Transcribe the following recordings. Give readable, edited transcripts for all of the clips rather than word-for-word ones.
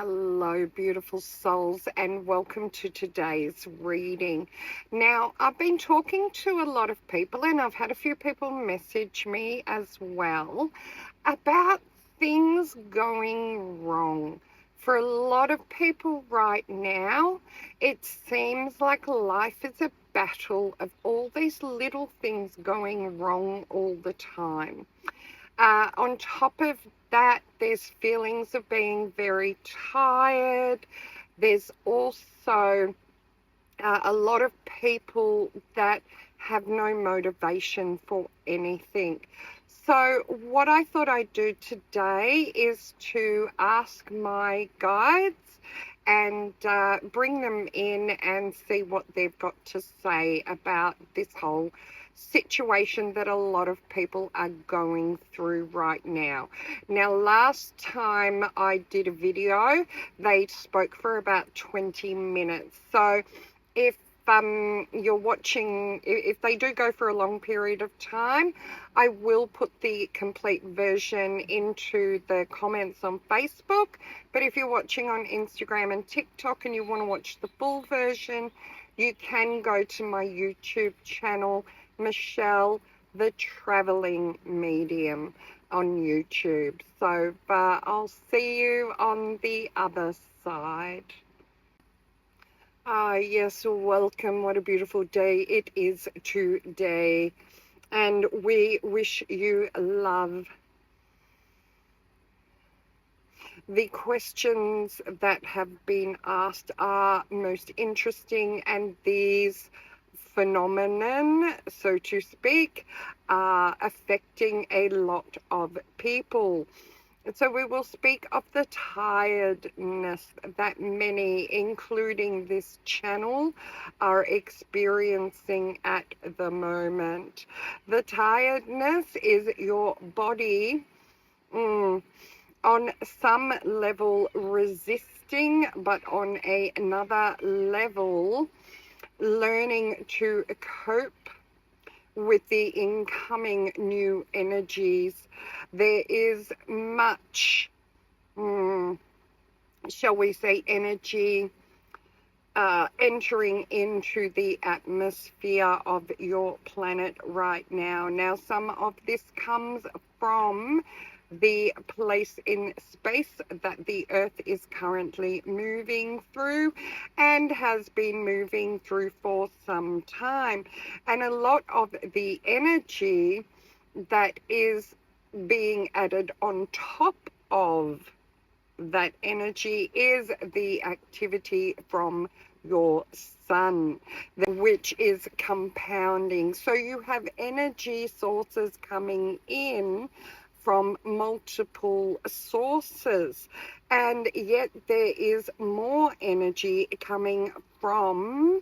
Hello, beautiful souls, and welcome to today's reading. Now, I've been talking to a lot of people, and I've had a few people message me as well about things going wrong. For a lot of people right now, it seems like life is a battle of all these little things going wrong all the time. On top of that, there's feelings of being very tired. There's also a lot of people that have no motivation for anything. So what I thought I'd do today is to ask my guides and bring them in and see what they've got to say about this whole situation that a lot of people are going through right now. Now, last time I did a video, they spoke for about 20 minutes. So if you're watching, if they do go for a long period of time, I will put the complete version into the comments on Facebook. But if you're watching on Instagram and TikTok and you want to watch the full version, you can go to my YouTube channel, Michelle the Traveling Medium, on YouTube. So I'll see you on the other side. Yes, welcome. What a beautiful day it is today. And we wish you love. The questions that have been asked are most interesting, and these phenomenon, so to speak, are affecting a lot of people. So we will speak of the tiredness that many, including this channel, are experiencing at the moment. The tiredness is your body on some level resisting, but on another level learning to cope with the incoming new energies. There is much, shall we say, energy entering into the atmosphere of your planet right now. Now, some of this comes from the place in space that the Earth is currently moving through and has been moving through for some time. And a lot of the energy that is being added on top of that energy is the activity from your sun, which is compounding. So you have energy sources coming in from multiple sources, and yet there is more energy coming from,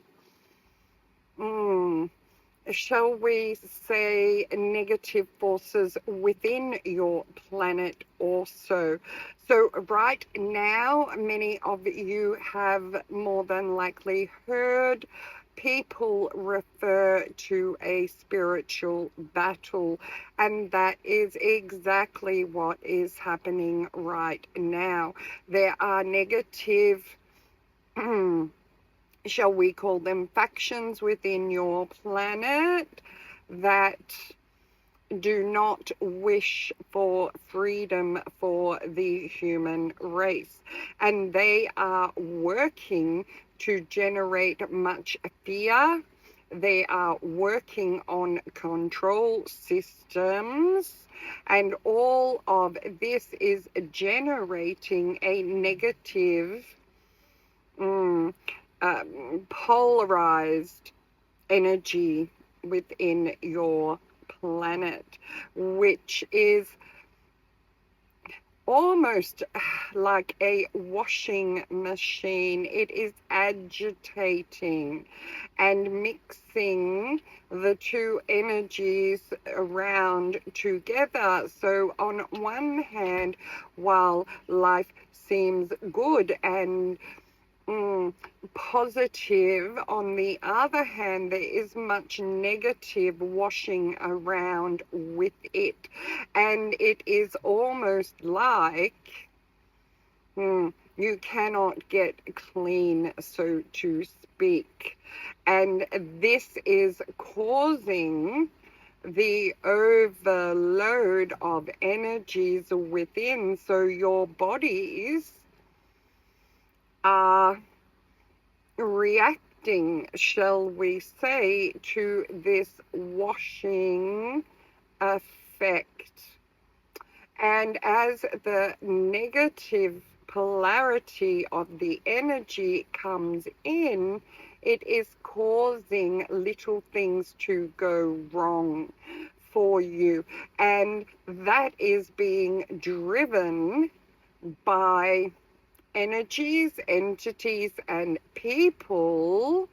shall we say, negative forces within your planet also. So right now, many of you have more than likely heard people refer to a spiritual battle, and that is exactly what is happening right now. There are negative, shall we call them, factions within your planet that do not wish for freedom for the human race, and they are working to generate much fear. They are working on control systems, and all of this is generating a negative, polarized energy within your planet, which is almost like a washing machine. It is agitating and mixing the two energies around together. So on one hand, while life seems good and positive, on the other hand, there is much negative washing around with it, and it is almost like You cannot get clean, so to speak. And this is causing the overload of energies within. So your bodies are reacting, shall we say, to this washing effect. And as the negative polarity of the energy comes in, it is causing little things to go wrong for you. And that is being driven by energies, entities, and people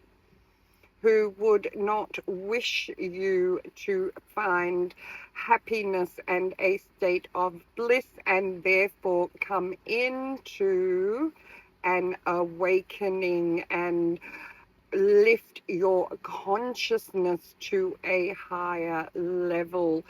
who would not wish you to find happiness and a state of bliss, and therefore come into an awakening and lift your consciousness to a higher level.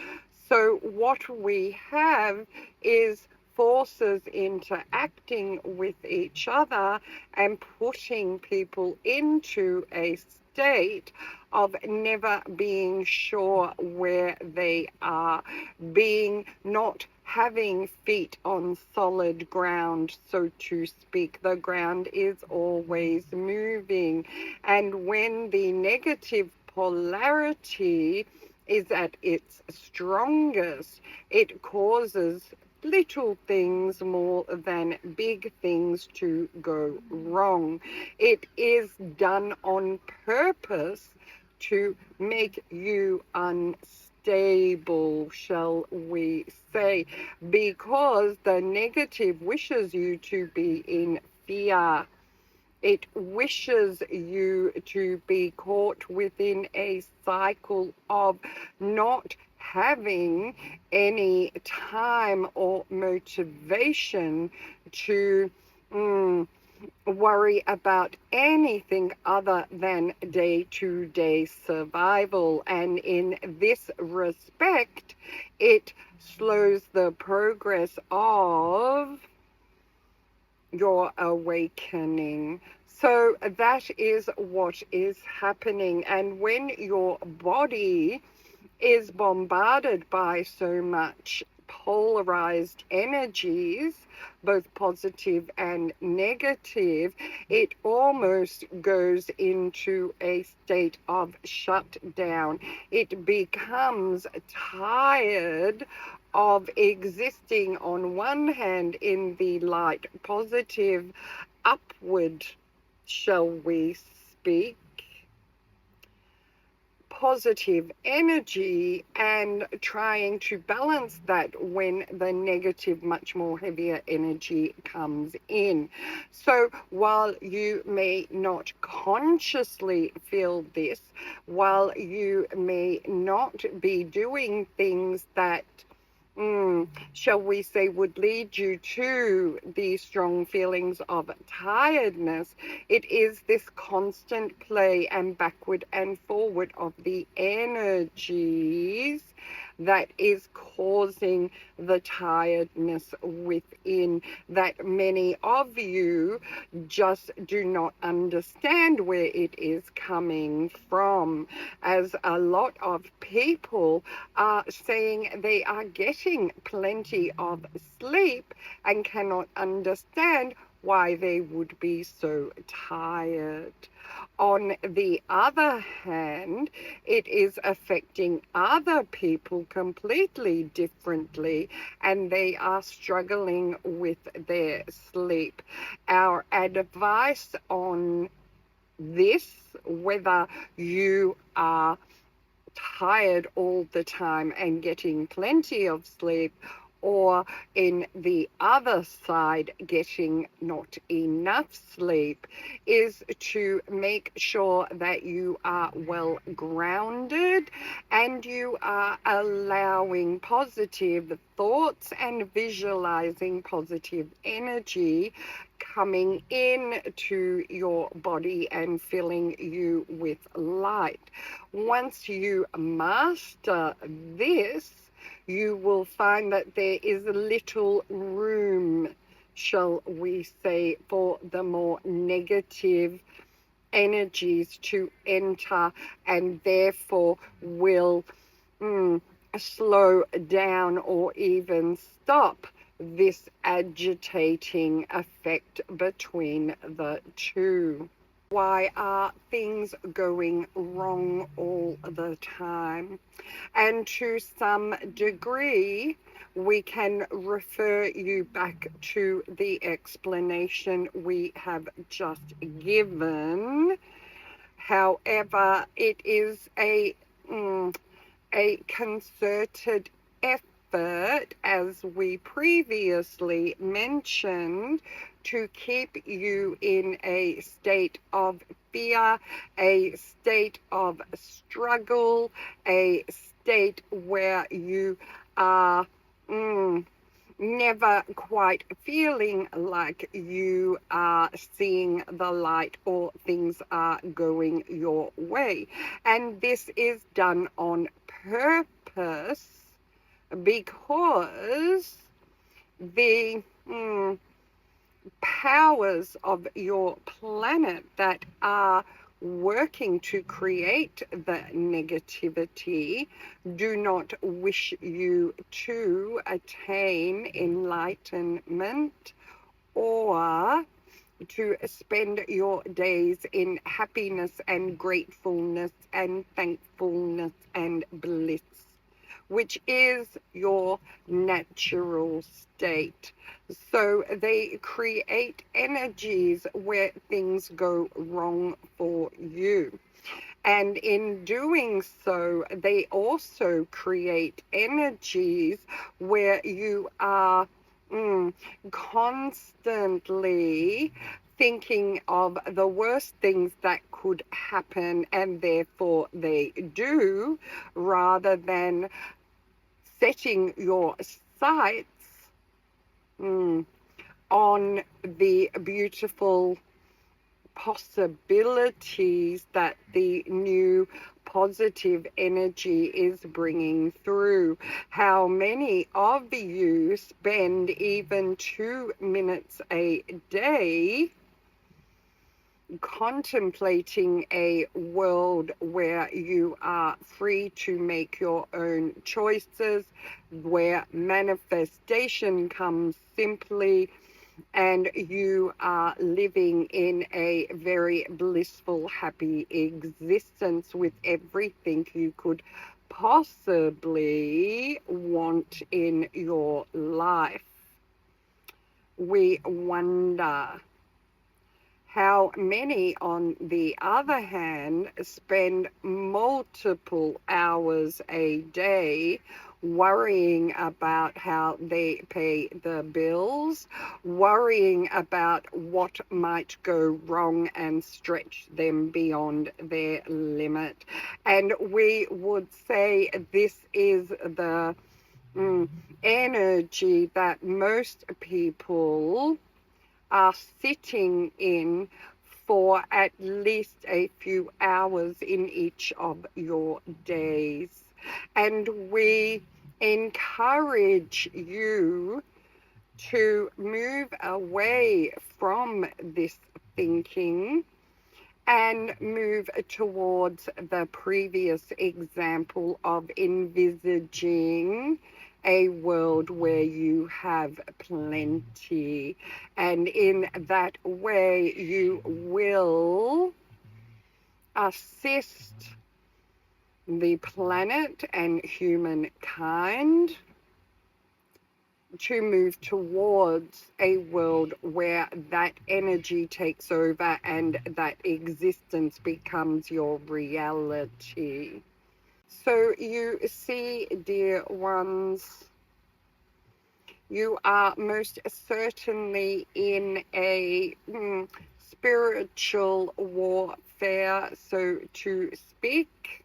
So what we have is forces interacting with each other and putting people into a state of never being sure where they are, being not having feet on solid ground, so to speak. The ground is always moving. And when the negative polarity is at its strongest, it causes little things more than big things to go wrong. It is done on purpose to make you unstable, shall we say, because the negative wishes you to be in fear. It wishes you to be caught within a cycle of not having any time or motivation to worry about anything other than day-to-day survival. And in this respect, it slows the progress of your awakening. So that is what is happening. And when your body is bombarded by so much polarized energies, both positive and negative, it almost goes into a state of shutdown. It becomes tired of existing on one hand in the light, positive, upward, shall we speak, positive energy, and trying to balance that when the negative, much more heavier energy comes in. So while you may not consciously feel this, while you may not be doing things that shall we say, would lead you to the strong feelings of tiredness, it is this constant play and backward and forward of the energies that is causing the tiredness within, that many of you just do not understand where it is coming from, as a lot of people are saying they are getting plenty of sleep and cannot understand why they would be so tired. On the other hand, it is affecting other people completely differently, and they are struggling with their sleep. Our advice on this, whether you are tired all the time and getting plenty of sleep, or in the other side, getting not enough sleep, is to make sure that you are well grounded and you are allowing positive thoughts and visualizing positive energy coming in to your body and filling you with light. Once you master this, you will find that there is little room shall we say, for the more negative energies to enter, and therefore will slow down or even stop this agitating effect between the two. Why are things going wrong all the time? And to some degree, we can refer you back to the explanation we have just given. However, it is a concerted effort, as we previously mentioned, to keep you in a state of fear, a state of struggle, a state where you are never quite feeling like you are seeing the light or things are going your way. And this is done on purpose because the powers of your planet that are working to create the negativity do not wish you to attain enlightenment or to spend your days in happiness and gratefulness and thankfulness and bliss, which is your natural state. So they create energies where things go wrong for you. And in doing so, they also create energies where you are constantly thinking of the worst things that could happen, and therefore they do, rather than setting your sights on the beautiful possibilities that the new positive energy is bringing through. How many of you spend even 2 minutes a day contemplating a world where you are free to make your own choices, where manifestation comes simply, and you are living in a very blissful, happy existence with everything you could possibly want in your life? We wonder how many, on the other hand, spend multiple hours a day worrying about how they pay the bills, worrying about what might go wrong and stretch them beyond their limit. And we would say this is the energy that most people are sitting in for at least a few hours in each of your days. And we encourage you to move away from this thinking and move towards the previous example of envisaging a world where you have plenty. And in that way, you will assist the planet and humankind to move towards a world where that energy takes over and that existence becomes your reality. So you see, dear ones, you are most certainly in a spiritual warfare, so to speak,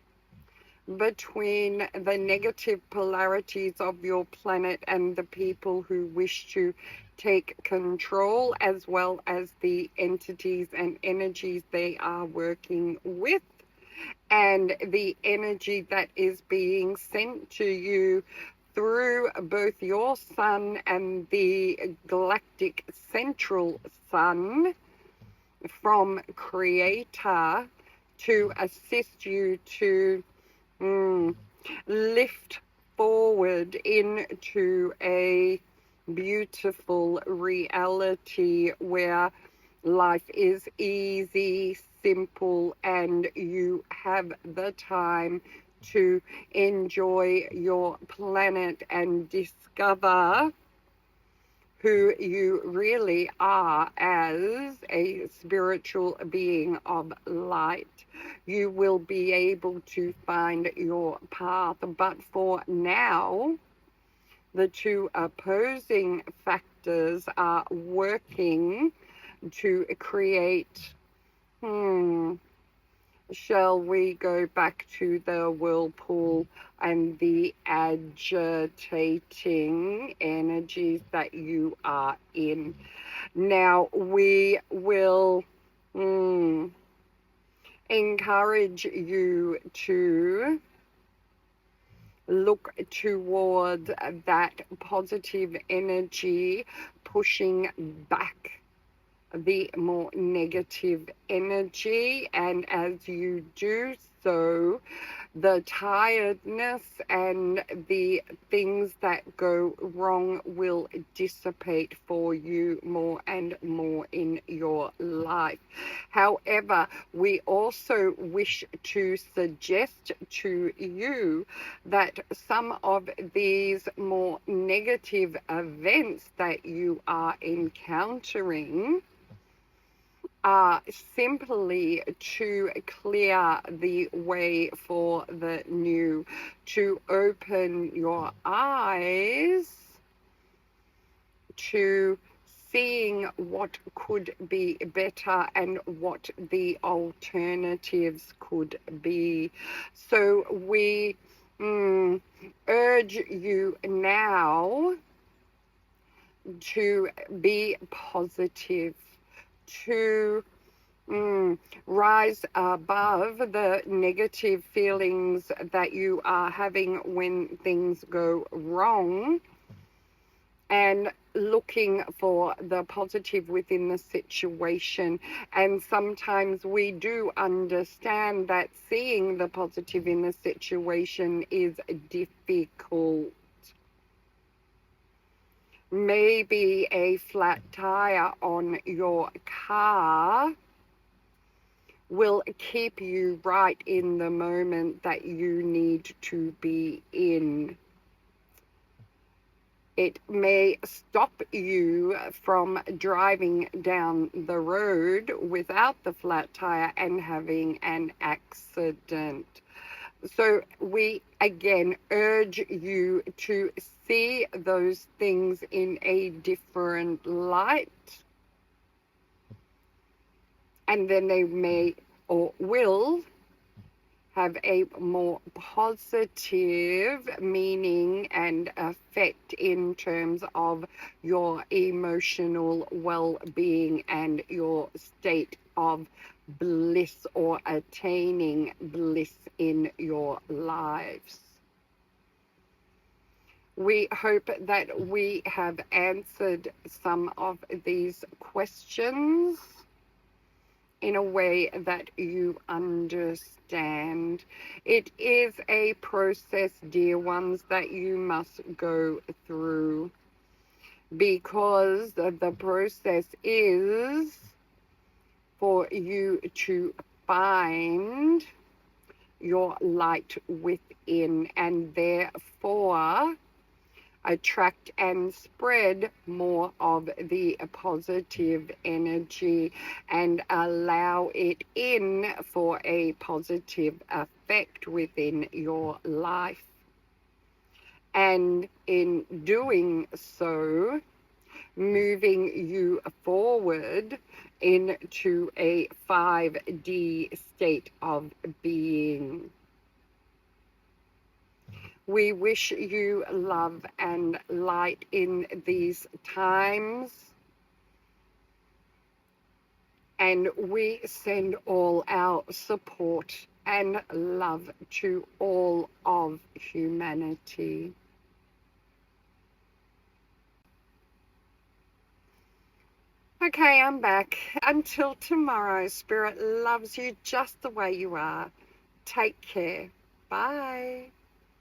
between the negative polarities of your planet and the people who wish to take control, as well as the entities and energies they are working with, and the energy that is being sent to you through both your sun and the galactic central sun from Creator to assist you to lift forward into a beautiful reality where life is easy, simple, and you have the time to enjoy your planet and discover who you really are as a spiritual being of light. You will be able to find your path. But for now, the two opposing factors are working to create, shall we go back to the whirlpool and the agitating energies that you are in. Now, we will encourage you to look toward that positive energy, pushing back the more negative energy, and as you do so, the tiredness and the things that go wrong will dissipate for you more and more in your life. However, we also wish to suggest to you that some of these more negative events that you are encountering are simply to clear the way for the new, to open your eyes to seeing what could be better and what the alternatives could be. So we urge you now to be positive, to rise above the negative feelings that you are having when things go wrong, and looking for the positive within the situation. And sometimes we do understand that seeing the positive in the situation is difficult. Maybe a flat tire on your car will keep you right in the moment that you need to be in. It may stop you from driving down the road without the flat tire and having an accident. So we again urge you to see those things in a different light, and then they may or will have a more positive meaning and effect in terms of your emotional well-being and your state of bliss or attaining bliss in your lives. We hope that we have answered some of these questions in a way that you understand. It is a process, dear ones, that you must go through, because the process is for you to find your light within, and therefore attract and spread more of the positive energy and allow it in for a positive effect within your life. And in doing so, moving you forward into a 5D state of being. We wish you love and light in these times, and we send all our support and love to all of humanity. Okay, I'm back. Until tomorrow, Spirit loves you just the way you are. Take care. Bye.